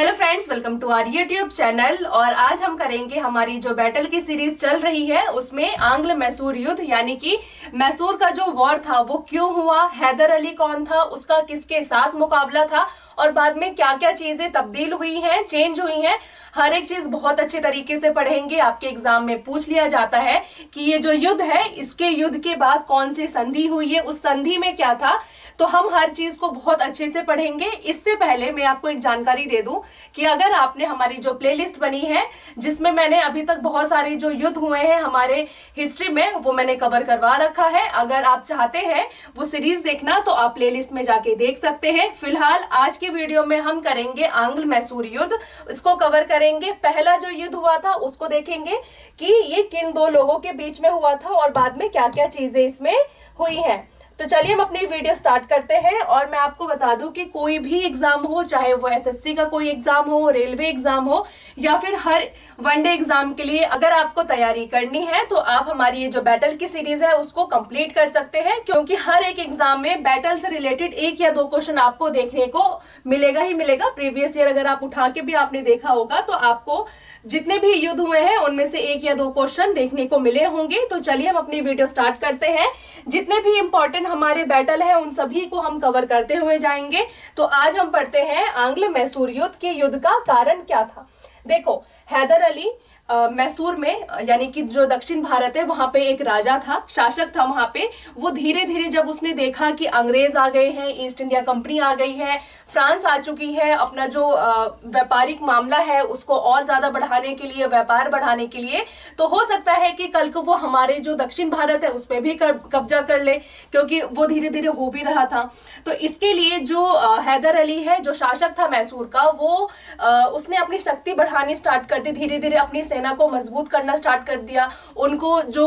Hello friends, welcome to our YouTube channel. और आज हम करेंगे हमारी जो बैटल की सीरीज चल रही है उसमें आंग्ल मैसूर युद्ध, यानी कि मैसूर का जो वॉर था वो क्यों हुआ, हैदर अली कौन था, उसका किसके साथ मुकाबला था और बाद में क्या क्या चीजें तब्दील हुई हैं, चेंज हुई हैं। हर एक चीज बहुत अच्छे तरीके से पढ़ेंगे। आपके एग्जाम में पूछ लिया जाता है कि ये जो युद्ध है इसके युद्ध के बाद कौन सी संधि हुई है, उस संधि में क्या था। तो हम हर चीज को बहुत अच्छे से पढ़ेंगे। इससे पहले मैं आपको एक जानकारी दे दूं कि अगर आपने हमारी जो प्लेलिस्ट बनी है जिसमें मैंने अभी तक बहुत सारे जो युद्ध हुए हैं हमारे हिस्ट्री में वो मैंने कवर करवा रखा है। अगर आप चाहते हैं वो सीरीज देखना तो आप प्लेलिस्ट में जाके देख सकते हैं। फिलहाल आज के वीडियो में हम करेंगे आंग्ल मैसूर युद्ध, इसको कवर करेंगे। पहला जो युद्ध हुआ था उसको देखेंगे कि ये किन दो लोगों के बीच में हुआ था और बाद में क्या क्या चीजें इसमें हुई हैं। तो चलिए हम अपनी वीडियो स्टार्ट करते हैं। और मैं आपको बता दूं कि कोई भी एग्जाम हो, चाहे वो एसएससी का कोई एग्जाम हो, रेलवे एग्जाम हो या फिर हर वनडे एग्जाम के लिए अगर आपको तैयारी करनी है तो आप हमारी ये जो बैटल की सीरीज है उसको कंप्लीट कर सकते हैं, क्योंकि हर एक एग्जाम में बैटल से रिलेटेड एक या दो क्वेश्चन आपको देखने को मिलेगा ही मिलेगा। प्रीवियस ईयर अगर आप उठा के भी आपने देखा होगा तो आपको जितने भी युद्ध हुए हैं उनमें से एक या दो क्वेश्चन देखने को मिले होंगे। तो चलिए हम अपनी वीडियो स्टार्ट करते हैं। जितने भी इंपॉर्टेंट हमारे बैटल है उन सभी को हम कवर करते हुए जाएंगे। तो आज हम पढ़ते हैं आंग्ल मैसूर युद्ध के युद्ध का कारण क्या था। देखो, हैदर अली मैसूर में, यानी कि जो दक्षिण भारत है वहां पे एक राजा था, शासक था वहां पे। वो धीरे धीरे जब उसने देखा कि अंग्रेज आ गए हैं, ईस्ट इंडिया कंपनी आ गई है, फ्रांस आ चुकी है, अपना जो व्यापारिक मामला है उसको और ज्यादा बढ़ाने के लिए, व्यापार बढ़ाने के लिए, तो हो सकता है कि कल को वो हमारे जो दक्षिण भारत है उस पर भी कब्जा कर ले, क्योंकि वो धीरे धीरे हो भी रहा था। तो इसके लिए जो हैदर अली है, जो शासक था मैसूर का, वो उसने अपनी शक्ति बढ़ानी स्टार्ट कर दी। धीरे धीरे अपनी सेना को मजबूत करना स्टार्ट कर दिया। उनको जो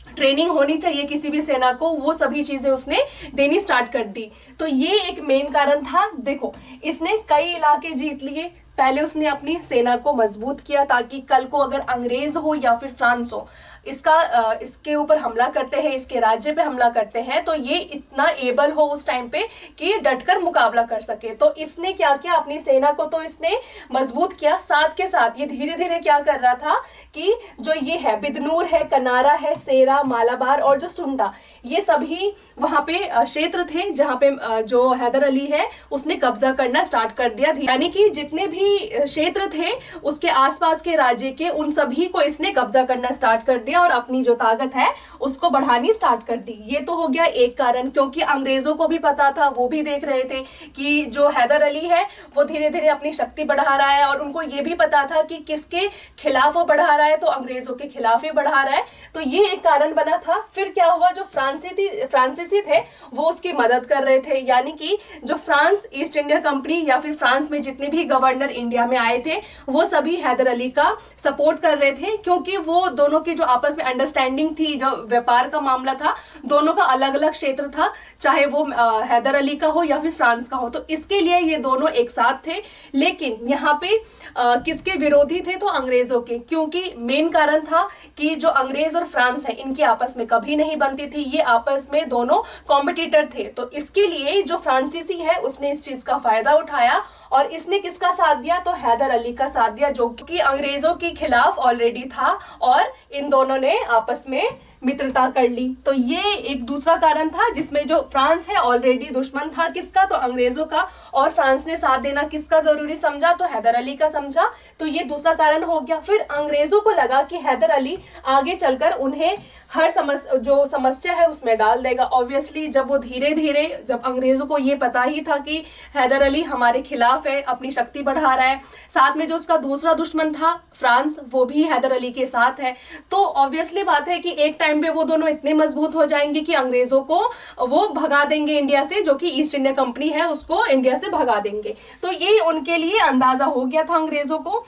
ट्रेनिंग होनी चाहिए किसी भी सेना को वो सभी चीजें उसने देनी स्टार्ट कर दी। तो ये एक मेन कारण था। देखो, इसने कई इलाके जीत लिए। पहले उसने अपनी सेना को मजबूत किया ताकि कल को अगर अंग्रेज हो या फिर फ्रांस हो इसके ऊपर हमला करते हैं, इसके राज्य पे हमला करते हैं, तो ये इतना एबल हो उस टाइम पे कि डटकर मुकाबला कर सके। तो इसने क्या किया, अपनी सेना को तो इसने मजबूत किया, साथ के साथ ये धीरे धीरे क्या कर रहा था कि जो ये है बिदनूर है, कनारा है, सेरा, मालाबार और जो सुंडा, ये सभी वहां पे क्षेत्र थे जहां पे जो हैदर अली है उसने कब्जा करना स्टार्ट कर दिया। यानी कि जितने भी क्षेत्र थे उसके आसपास के राज्य के, उन सभी को इसने कब्जा करना स्टार्ट कर दिया और अपनी जो ताकत है उसको बढ़ानी स्टार्ट कर दी। ये तो हो गया एक कारण, क्योंकि अंग्रेजों को भी पता था, वो भी देख रहे थे कि जो हैदर अली है वो धीरे धीरे अपनी शक्ति बढ़ा रहा है, और उनको ये भी पता था कि किसके खिलाफ वो बढ़ा रहा है, तो अंग्रेजों के खिलाफ ही बढ़ा रहा है। तो ये एक कारण बना था। फिर क्या हुआ, जो फ्रांसीसी थे वो उसकी मदद कर रहे थे, यानी कि जो फ्रांस ईस्ट इंडिया कंपनी या फिर फ्रांस में जितने भी गवर्नर इंडिया में आए थे वो सभी हैदर अली का सपोर्ट कर रहे थे, क्योंकि वो दोनों की जो आपस में अंडरस्टैंडिंग थी, जो व्यापार का मामला था, दोनों का अलग अलग क्षेत्र था, चाहे वो हैदर अली का हो या फिर फ्रांस का हो। तो इसके लिए ये दोनों एक साथ थे। लेकिन यहाँ पे किसके विरोधी थे, तो अंग्रेजों के, क्योंकि मेन कारण था कि जो अंग्रेज और फ्रांस है इनकी आपस में कभी नहीं बनती थी, ये आपस में दोनों कॉम्पिटिटर थे। तो इसके लिए जो फ्रांसीसी है उसने इस चीज का फायदा उठाया और इसने किसका साथ दिया, तो हैदर अली का साथ दिया, जो कि अंग्रेजों के खिलाफ ऑलरेडी था, और इन दोनों ने आपस में मित्रता कर ली। तो ये एक दूसरा कारण था जिसमें जो फ्रांस है ऑलरेडी दुश्मन था किसका, तो अंग्रेजों का, और फ्रांस ने साथ देना किसका जरूरी समझा, तो हैदर अली का समझा। तो ये दूसरा कारण हो गया। फिर अंग्रेजों को लगा कि हैदर अली आगे चलकर उन्हें हर जो समस्या है उसमें डाल देगा। ऑब्वियसली जब वो धीरे धीरे, जब अंग्रेजों को ये पता ही था कि हैदर अली हमारे खिलाफ है, अपनी शक्ति बढ़ा रहा है, साथ में जो उसका दूसरा दुश्मन था फ्रांस वो भी हैदर अली के साथ है, तो ऑब्वियसली बात है कि एक टाइम पे वो दोनों इतने मजबूत हो जाएंगे कि अंग्रेजों को वो भगा देंगे इंडिया से, जो कि ईस्ट इंडिया कंपनी है उसको इंडिया से भगा देंगे। तो ये उनके लिए अंदाजा हो गया था अंग्रेजों को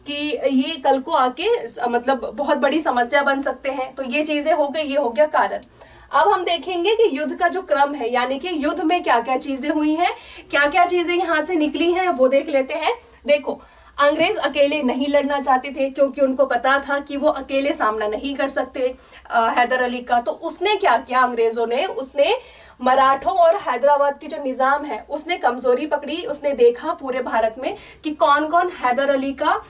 कि ये कल को आके मतलब बहुत बड़ी समस्या बन सकते हैं। तो ये चीजें हो गई, ये हो गया कारण। अब हम देखेंगे कि युद्ध का जो क्रम है, यानी कि युद्ध में क्या क्या चीजें हुई हैं, क्या क्या चीजें यहाँ से निकली हैं, वो देख लेते हैं। देखो, अंग्रेज अकेले नहीं लड़ना चाहते थे क्योंकि उनको पता था कि वो अकेले सामना नहीं कर सकते हैदर अली का। तो उसने क्या किया, अंग्रेजों ने, उसने मराठों और हैदराबाद की जो निजाम है उसने कमजोरी पकड़ी। उसने देखा पूरे भारत में कि कौन कौन हैदर अली का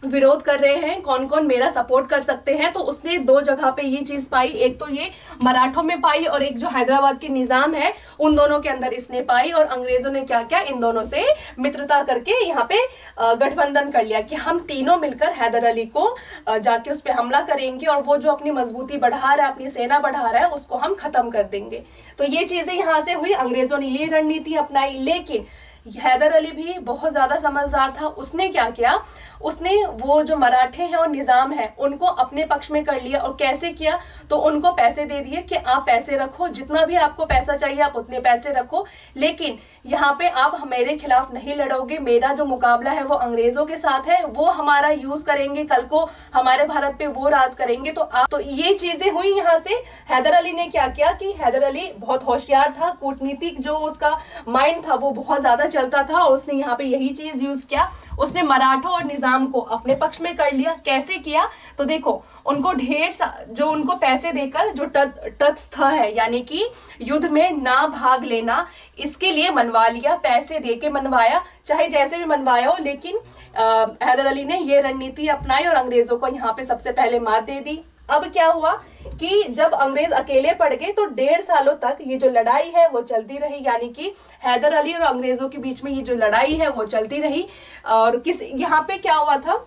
विरोध कर रहे हैं, कौन कौन मेरा सपोर्ट कर सकते हैं। तो उसने दो जगह पे ये चीज पाई, एक तो ये मराठों में पाई और एक जो हैदराबाद की निजाम है उन दोनों के अंदर इसने पाई। और अंग्रेजों ने क्या किया, इन दोनों से मित्रता करके यहाँ पे गठबंधन कर लिया कि हम तीनों मिलकर हैदर अली को जाके उस पर हमला करेंगे और वो जो अपनी मजबूती बढ़ा रहा है, अपनी सेना बढ़ा रहा है, उसको हम खत्म कर देंगे। तो ये चीजें यहाँ से हुई, अंग्रेजों ने ये रणनीति अपनाई। लेकिन हैदर अली भी बहुत ज्यादा समझदार था। उसने क्या किया, उसने वो जो मराठे हैं और निजाम है उनको अपने पक्ष में कर लिया। और कैसे किया, तो उनको पैसे दे दिए कि आप पैसे रखो, जितना भी आपको पैसा चाहिए आप उतने पैसे रखो, लेकिन यहाँ पे आप मेरे खिलाफ नहीं लड़ोगे। मेरा जो मुकाबला है वो अंग्रेजों के साथ है, वो हमारा यूज करेंगे, कल को हमारे भारत पे वो राज करेंगे। तो ये चीजें हुई। यहाँ से हैदर अली ने क्या किया कि हैदर अली बहुत होशियार था, कूटनीतिक जो उसका माइंड था वो बहुत ज्यादा चलता था और उसने यहाँ पे यही चीज यूज किया। उसने मराठों और निजाम को अपने पक्ष में कर लिया। कैसे किया, तो देखो, उनको जो उनको पैसे देकर जो तटस्थ है यानी कि युद्ध में ना भाग लेना, इसके लिए मनवा लिया, पैसे दे के मनवाया, चाहे जैसे भी मनवाया हो। लेकिन हैदर अली ने ये रणनीति अपनाई और अंग्रेजों को यहाँ पे सबसे पहले मात दे दी। अब क्या हुआ कि जब अंग्रेज अकेले पड़ गए तो 1.5 सालों तक ये जो लड़ाई है वो चलती रही, यानी कि हैदर अली और अंग्रेजों के बीच में ये जो लड़ाई है वो चलती रही। और यहाँ पे क्या हुआ था,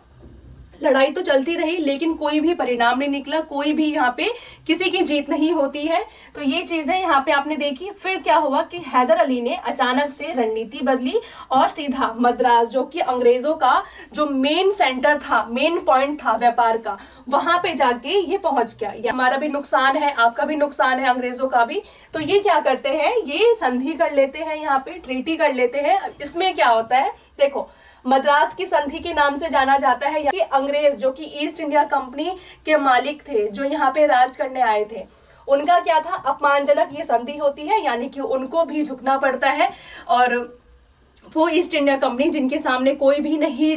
लड़ाई तो चलती रही लेकिन कोई भी परिणाम नहीं निकला, कोई भी यहाँ पे किसी की जीत नहीं होती है। तो ये चीजें यहाँ पे आपने देखी। फिर क्या हुआ कि हैदर अली ने अचानक से रणनीति बदली और सीधा मद्रास, जो कि अंग्रेजों का जो मेन सेंटर था, मेन पॉइंट था व्यापार का, वहां पे जाके ये पहुंच गया। ये हमारा भी नुकसान है, आपका भी नुकसान है, अंग्रेजों का भी। तो ये क्या करते हैं, ये संधि कर लेते हैं, यहाँ पे ट्रीटी कर लेते हैं। इसमें क्या होता है, देखो, मद्रास की संधि के नाम से जाना जाता है। कि अंग्रेज जो कि ईस्ट इंडिया कंपनी के मालिक थे, जो यहाँ पे राज करने आए थे, उनका क्या था, अपमानजनक ये संधि होती है, यानी कि उनको भी झुकना पड़ता है। और वो ईस्ट इंडिया कंपनी जिनके सामने कोई भी नहीं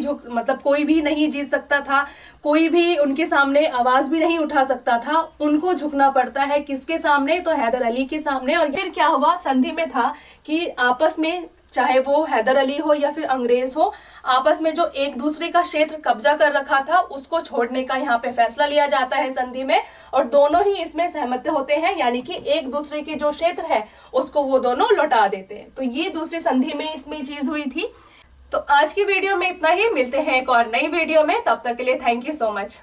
कोई भी नहीं जीत सकता था, कोई भी उनके सामने आवाज भी नहीं उठा सकता था, उनको झुकना पड़ता है। किसके सामने, तो हैदर अली के सामने। और फिर क्या हुआ, संधि में था कि आपस में, चाहे वो हैदर अली हो या फिर अंग्रेज हो, आपस में जो एक दूसरे का क्षेत्र कब्जा कर रखा था उसको छोड़ने का यहाँ पे फैसला लिया जाता है संधि में। और दोनों ही इसमें सहमत होते हैं, यानी कि एक दूसरे के जो क्षेत्र है उसको वो दोनों लौटा देते हैं। तो ये दूसरी संधि में इसमें चीज हुई थी। तो आज की वीडियो में इतना ही, मिलते हैं एक और नई वीडियो में, तब तक के लिए थैंक यू सो मच।